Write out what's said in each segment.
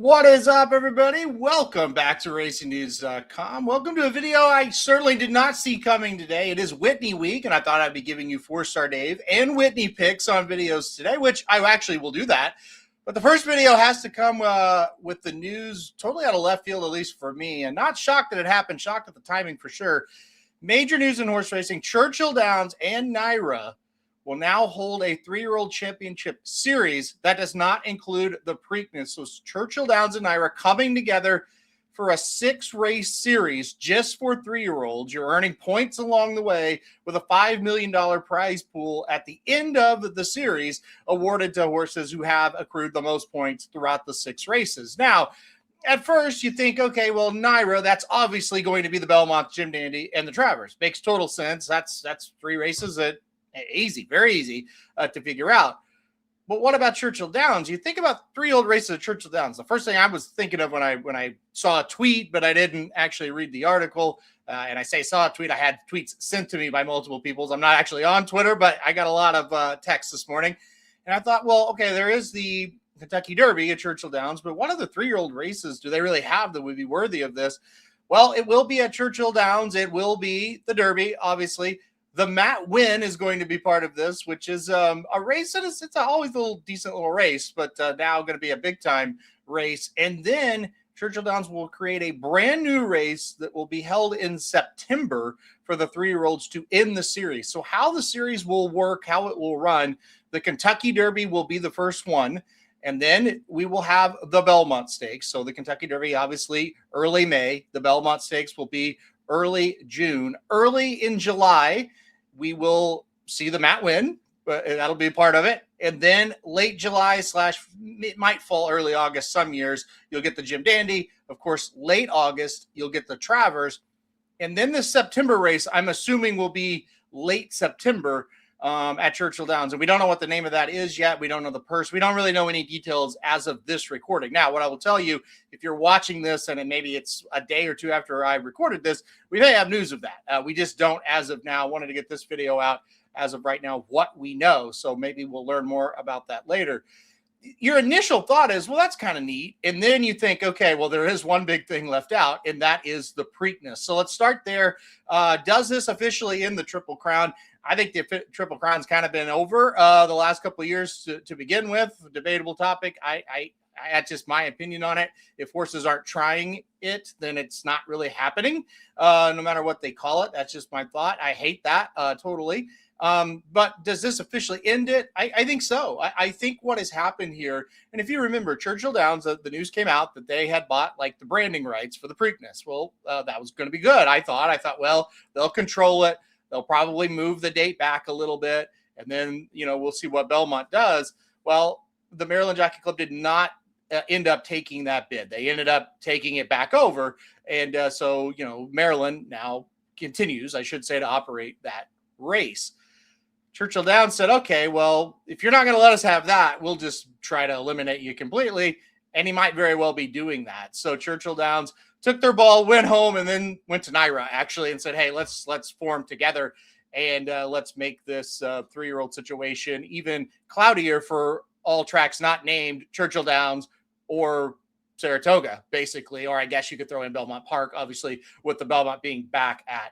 What is up, everybody? Welcome back to racingdudes.com. Welcome to a video I certainly did not see coming today. It is Whitney week, and I thought I'd be giving you 4-Star Dave and Whitney picks on videos today, which I actually will do that. But the first video has to come with the news totally out of left field, at least for me, and not shocked that it happened, shocked at the timing for sure. Major news in horse racing, Churchill Downs and NYRA will now hold a 3-year-old championship series that does not include the Preakness. So Churchill Downs and NYRA coming together for a 6-race series just for 3-year-olds. You're earning points along the way with a $5 million prize pool at the end of the series awarded to horses who have accrued the most points throughout the 6 races. Now, at first, you think, okay, well, NYRA, that's obviously going to be the Belmont, Jim Dandy, and the Travers. Makes total sense. That's 3 races that easy, very easy to figure out. But what about Churchill Downs? You think about 3-year-old races at Churchill Downs. The first thing I was thinking of when I saw a tweet, but I didn't actually read the article, and I say saw a tweet, I had tweets sent to me by multiple people. I'm not actually on Twitter, but I got a lot of texts this morning. And I thought, well, okay, there is the Kentucky Derby at Churchill Downs, but what other 3-year-old races do they really have that would be worthy of this? Well, it will be at Churchill Downs. It will be the Derby, obviously. The Matt Win is going to be part of this, which is a race that it's always a little decent little race, but now going to be a big time race. And then Churchill Downs will create a brand new race that will be held in September for the 3-year-olds to end the series. So how the series will work, how it will run, the Kentucky Derby will be the first one. And then we will have the Belmont Stakes. So the Kentucky Derby, obviously, early May. The Belmont Stakes will be early June. Early in July, we will see the Matt Win. That'll be a part of it. And then late July / it might fall early August some years, you'll get the Jim Dandy. Of course, late August, you'll get the Travers. And then the September race, I'm assuming, will be late September at Churchill Downs. And we don't know what the name of that is yet. We don't know the purse. We don't really know any details as of this recording. Now, what I will tell you, if you're watching this and maybe it's a day or two after I recorded this, we may have news of that. We just don't, as of now, wanted to get this video out as of right now, what we know. So maybe we'll learn more about that later. Your initial thought is, well, that's kind of neat. And then you think, okay, well, there is one big thing left out, and that is the Preakness. So let's start there. Does this officially end the Triple Crown? I think the Triple Crown's kind of been over the last couple of years to begin with. Debatable topic. That's just my opinion on it. If horses aren't trying it, then it's not really happening, no matter what they call it. That's just my thought. I hate that totally. But does this officially end it? I think so. I think what has happened here, and if you remember, Churchill Downs, the news came out that they had bought like the branding rights for the Preakness. Well, that was going to be good. I thought, well, they'll control it. They'll probably move the date back a little bit, and then, we'll see what Belmont does. Well, the Maryland Jockey Club did not end up taking that bid. They ended up taking it back over. And so, Maryland now continues, I should say, to operate that race. Churchill Downs said, okay, well, if you're not going to let us have that, we'll just try to eliminate you completely. And he might very well be doing that. So Churchill Downs took their ball, went home, and then went to NYRA, actually, and said, hey, let's form together and let's make this 3-year-old situation even cloudier for all tracks not named Churchill Downs or Saratoga, basically. Or I guess you could throw in Belmont Park, obviously, with the Belmont being back at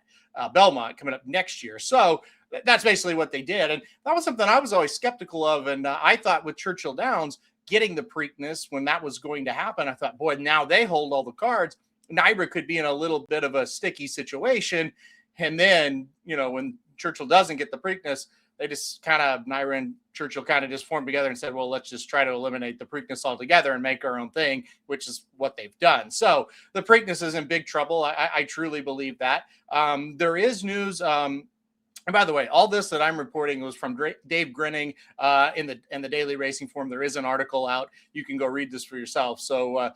Belmont coming up next year. So that's basically what they did. And that was something I was always skeptical of. And I thought with Churchill Downs getting the Preakness when that was going to happen, I thought, boy, now they hold all the cards. NYRA could be in a little bit of a sticky situation. And then, when Churchill doesn't get the Preakness, they just kind of, NYRA and Churchill kind of just formed together and said, well, let's just try to eliminate the Preakness altogether and make our own thing, which is what they've done. So the Preakness is in big trouble. I truly believe that. There is news. And by the way, all this that I'm reporting was from Dave Grinning in the Daily Racing Form. There is an article out. You can go read this for yourself. So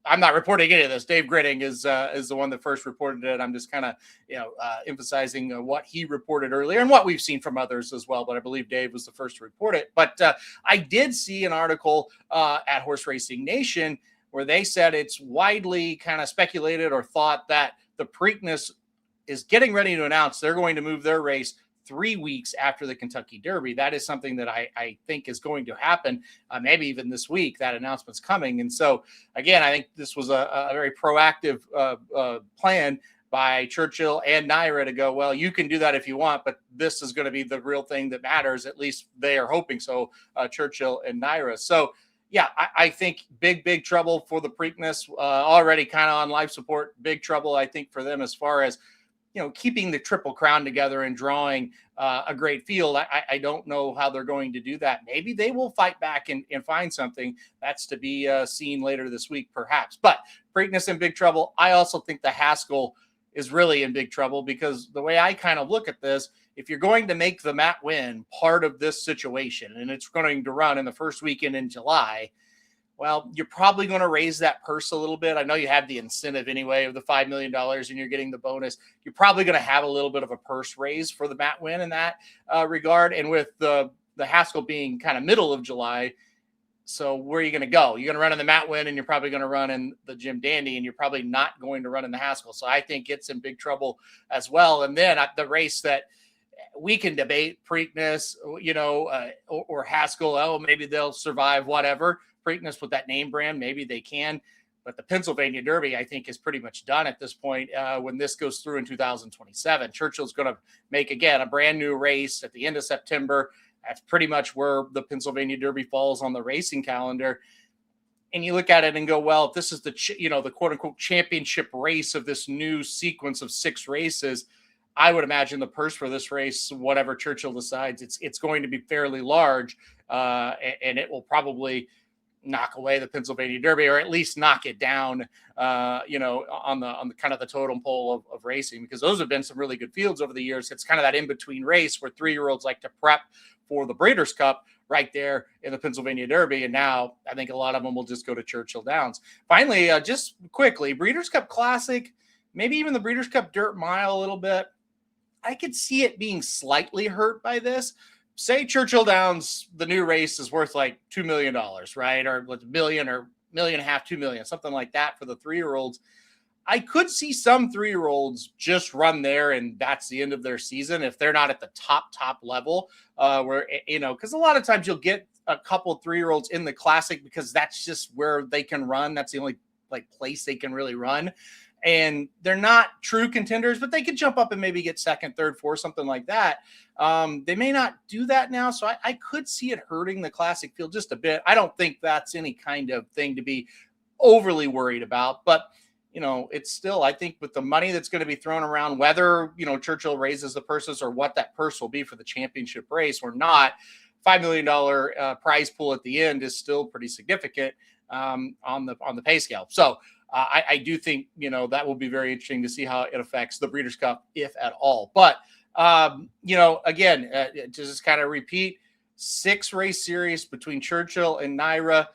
I'm not reporting any of this. Dave Grinning is the one that first reported it. I'm just kind of emphasizing what he reported earlier and what we've seen from others as well. But I believe Dave was the first to report it. But I did see an article at Horse Racing Nation where they said it's widely kind of speculated or thought that the Preakness is getting ready to announce they're going to move their race 3 weeks after the Kentucky Derby. That is something that I think is going to happen. Maybe even this week, that announcement's coming. And so, again, I think this was a very proactive plan by Churchill and NYRA to go, well, you can do that if you want, but this is going to be the real thing that matters. At least they are hoping so, Churchill and NYRA. So, yeah, I think big trouble for the Preakness, already kind of on life support. Big trouble, I think, for them as far as, keeping the Triple Crown together and drawing a great field. I don't know how they're going to do that. Maybe they will fight back and find something. That's to be seen later this week, perhaps. But Preakness in big trouble. I also think the Haskell is really in big trouble, because the way I kind of look at this, if you're going to make the Matt Win part of this situation, and it's going to run in the first weekend in July, well, you're probably going to raise that purse a little bit. I know you have the incentive anyway of the $5 million and you're getting the bonus. You're probably going to have a little bit of a purse raise for the Matt Win in that regard. And with the Haskell being kind of middle of July, so where are you going to go? You're going to run in the Matt Win, and you're probably going to run in the Jim Dandy, and you're probably not going to run in the Haskell. So I think it's in big trouble as well. And then the race that we can debate, Preakness, or Haskell, oh, maybe they'll survive, whatever. Preakness with that name brand, maybe they can. But the Pennsylvania Derby, I think, is pretty much done at this point when this goes through in 2027. Churchill's going to make, again, a brand new race at the end of September. That's pretty much where the Pennsylvania Derby falls on the racing calendar. And you look at it and go, well, if this is the quote unquote championship race of this new sequence of 6 races, I would imagine the purse for this race, whatever Churchill decides, it's going to be fairly large, and it will probably knock away the Pennsylvania Derby, or at least knock it down, on the kind of the totem pole of racing, because those have been some really good fields over the years. It's kind of that in-between race where 3-year-olds like to prep for the Breeders' Cup right there in the Pennsylvania Derby. And now I think a lot of them will just go to Churchill Downs. Finally, just quickly, Breeders' Cup Classic, maybe even the Breeders' Cup Dirt Mile a little bit. I could see it being slightly hurt by this. Say Churchill Downs, the new race is worth like $2 million, right? Or $1 million or $1.5 million, $2 million, something like that for the 3-year-olds. I could see some 3-year-olds just run there, and that's the end of their season if they're not at the top level, where, because a lot of times you'll get a couple 3-year-olds in the Classic because that's just where they can run. That's the only place they can really run. And they're not true contenders, but they could jump up and maybe get second, third, fourth, something like that. They may not do that now. So I could see it hurting the Classic field just a bit. I don't think that's any kind of thing to be overly worried about, but it's still, I think with the money that's going to be thrown around, whether, Churchill raises the purses or what that purse will be for the championship race or not, $5 million prize pool at the end is still pretty significant on the pay scale. So I do think, that will be very interesting to see how it affects the Breeders' Cup, if at all. But, again, to just kind of repeat, 6 race series between Churchill and NYRA.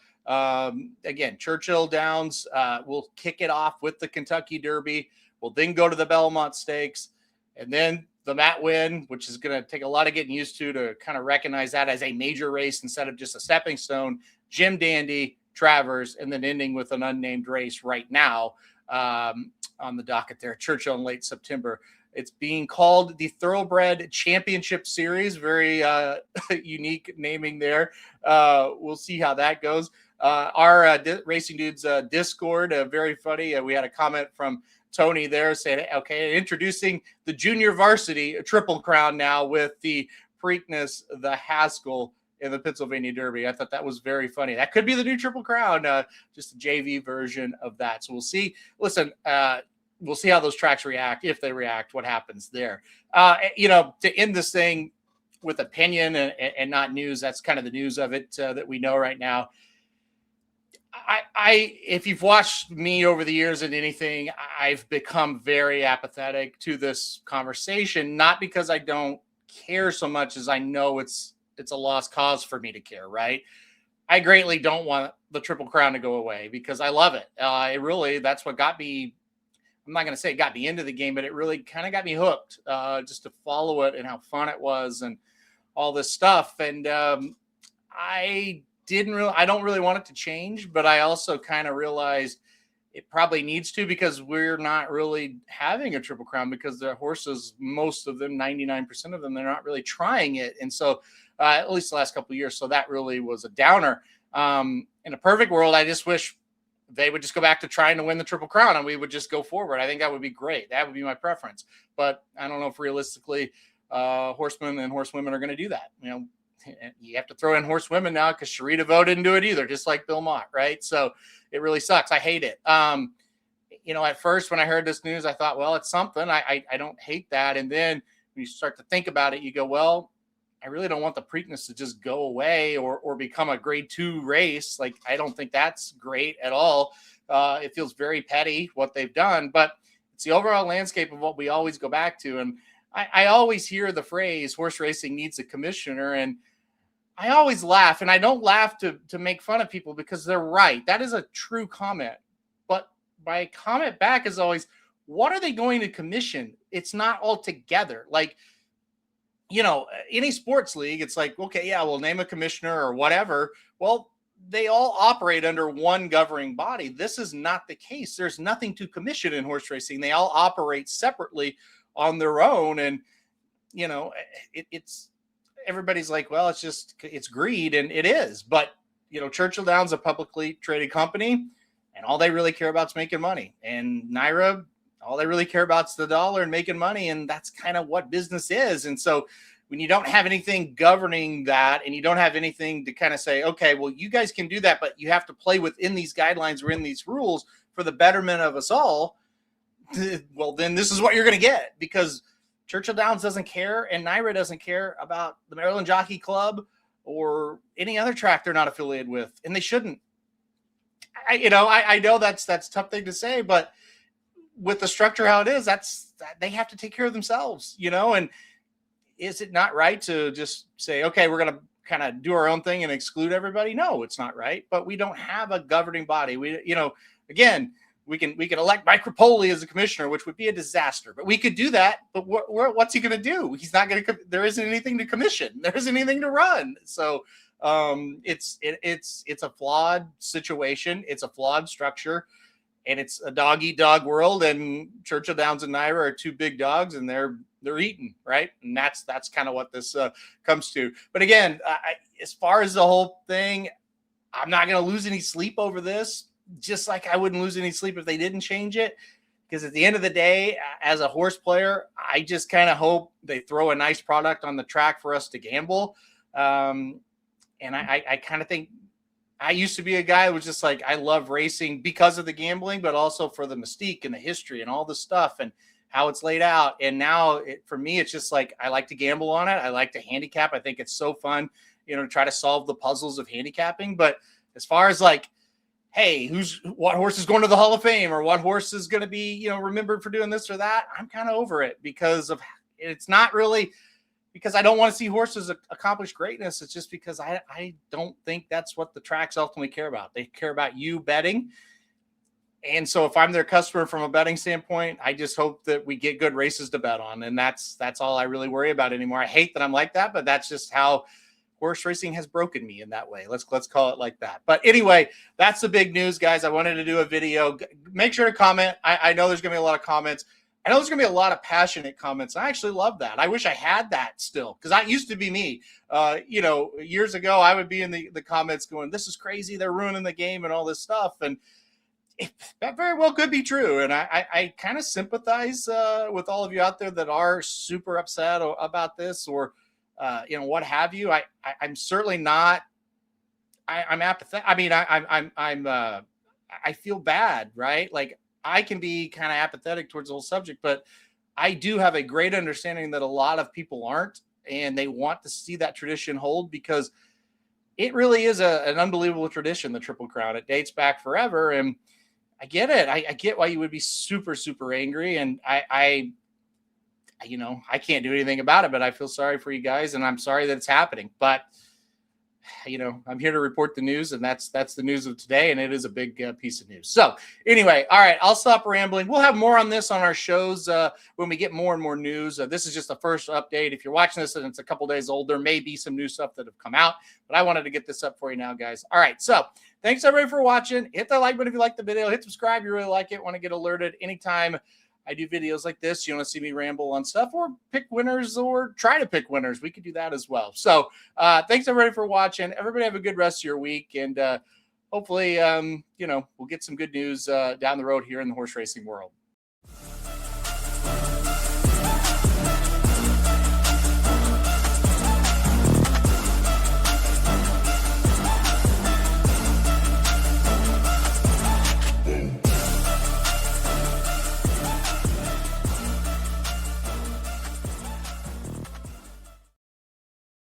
Again, Churchill Downs will kick it off with the Kentucky Derby. We'll then go to the Belmont Stakes, and then the Matt Win, which is going to take a lot of getting used to kind of recognize that as a major race instead of just a stepping stone. Jim Dandy, Travers, and then ending with an unnamed race right now on the docket there, Churchill in late September. It's being called the Thoroughbred Championship Series. Very unique naming there. We'll see how that goes. Our Racing Dudes Discord, very funny. We had a comment from Tony there saying, okay, introducing the junior varsity Triple Crown now with the Preakness, the Haskell, in the Pennsylvania Derby. I thought that was very funny. That could be the new Triple Crown, just a JV version of that. So we'll see. Listen, we'll see how those tracks react, if they react, what happens there. To end this thing with opinion and not news, that's kind of the news of it that we know right now. If you've watched me over the years and anything, I've become very apathetic to this conversation, not because I don't care so much as I know it's a lost cause for me to care, right? I greatly don't want the Triple Crown to go away because I love it. That's what got me. I'm not going to say it got me into the game, but it really kind of got me hooked just to follow it and how fun it was and all this stuff. And I don't really want it to change, but I also kind of realized it probably needs to, because we're not really having a Triple Crown, because the horses, most of them, 99% of them, they're not really trying it. And so at least the last couple of years. So that really was a downer. In a perfect world, I just wish they would just go back to trying to win the Triple Crown and we would just go forward. I think that would be great. That would be my preference. But I don't know if realistically horsemen and horsewomen are going to do that. You have to throw in horsewomen now because Sharita Vote didn't do it either, just like Bill Mott, right? So it really sucks. I hate it. At first when I heard this news, I thought, well, it's something. I don't hate that. And then when you start to think about it, you go, well, I really don't want the Preakness to just go away or become a grade 2 race. Like, I don't think that's great at all. It feels very petty what they've done, but it's the overall landscape of what we always go back to. And I always hear the phrase horse racing needs a commissioner. And I always laugh, and I don't laugh to make fun of people because they're right. That is a true comment. But my comment back is always, what are they going to commission? It's not all together. Like, any sports league, it's like, okay, yeah, we'll name a commissioner or whatever. Well, they all operate under one governing body. This is not the case. There's nothing to commission in horse racing. They all operate separately on their own. And, it's everybody's like, well, it's greed, and it is. But, Churchill Downs, a publicly traded company, and all they really care about is making money. And NYRA, all they really care about is the dollar and making money. And that's kind of what business is. And so when you don't have anything governing that, and you don't have anything to kind of say, okay, well, you guys can do that, but you have to play within these guidelines or in these rules for the betterment of us all. Well, then this is what you're going to get, because Churchill Downs doesn't care, and NYRA doesn't care about the Maryland Jockey Club or any other track they're not affiliated with, and they shouldn't. I know that's a tough thing to say, but with the structure how it is, they have to take care of themselves, and is it not right to just say, okay, we're going to kind of do our own thing and exclude everybody? No, it's not right. But we don't have a governing body. Again, we can elect Mike Rapoli as a commissioner, which would be a disaster. But we could do that. But what's he going to do? He's not going to. There isn't anything to commission. There isn't anything to run. So it's a flawed situation. It's a flawed structure, and it's a dog eat dog world. And Churchill Downs and NYRA are two big dogs, and they're eating, right? And that's kind of what this comes to. But again, as far as the whole thing, I'm not going to lose any sleep over this. Just like I wouldn't lose any sleep if they didn't change it, because at the end of the day, as a horse player, I just kind of hope they throw a nice product on the track for us to gamble. And I kind of think I used to be a guy who was just like, I love racing because of the gambling, but also for the mystique and the history and all the stuff and how it's laid out. And now for me, it's just like, I like to gamble on it. I like to handicap. I think it's so fun, to try to solve the puzzles of handicapping. But as far as like, hey, what horse is going to the Hall of Fame, or what horse is going to be, remembered for doing this or that, I'm kind of over it, because it's not really because I don't want to see horses accomplish greatness. It's just because I don't think that's what the tracks ultimately care about. They care about you betting. And so if I'm their customer from a betting standpoint, I just hope that we get good races to bet on. And that's all I really worry about anymore. I hate that I'm like that, but that's just how horse racing has broken me in that way. Let's call it like that. But anyway, that's the big news, guys. I wanted to do a video. Make sure to comment. I know there's going to be a lot of comments. I know there's going to be a lot of passionate comments. I actually love that. I wish I had that still, because that used to be me. Years ago, I would be in the comments going, this is crazy. They're ruining the game and all this stuff. And that very well could be true. And I kind of sympathize with all of you out there that are super upset about this, or what have you. I'm certainly not. I'm apathetic. I mean, I feel bad, right? Like, I can be kind of apathetic towards the whole subject, but I do have a great understanding that a lot of people aren't, and they want to see that tradition hold, because it really is an unbelievable tradition, the Triple Crown. It dates back forever, and I get it. I get why you would be super, super angry, and I can't do anything about it, but I feel sorry for you guys, and I'm sorry that it's happening. But I'm here to report the news, and that's the news of today, and it is a big piece of news. So anyway, all right, I'll stop rambling. We'll have more on this on our shows when we get more and more news. This is just the first update. If you're watching this and it's a couple days old, there may be some new stuff that have come out, but I wanted to get this up for you now, guys. All right, so thanks everybody for watching. Hit that like button if you like the video. Hit subscribe if you really like it. Want to get alerted anytime I do videos like this. You want to see me ramble on stuff or pick winners or try to pick winners, we could do that as well. So thanks everybody for watching. Everybody have a good rest of your week. And hopefully, we'll get some good news down the road here in the horse racing world.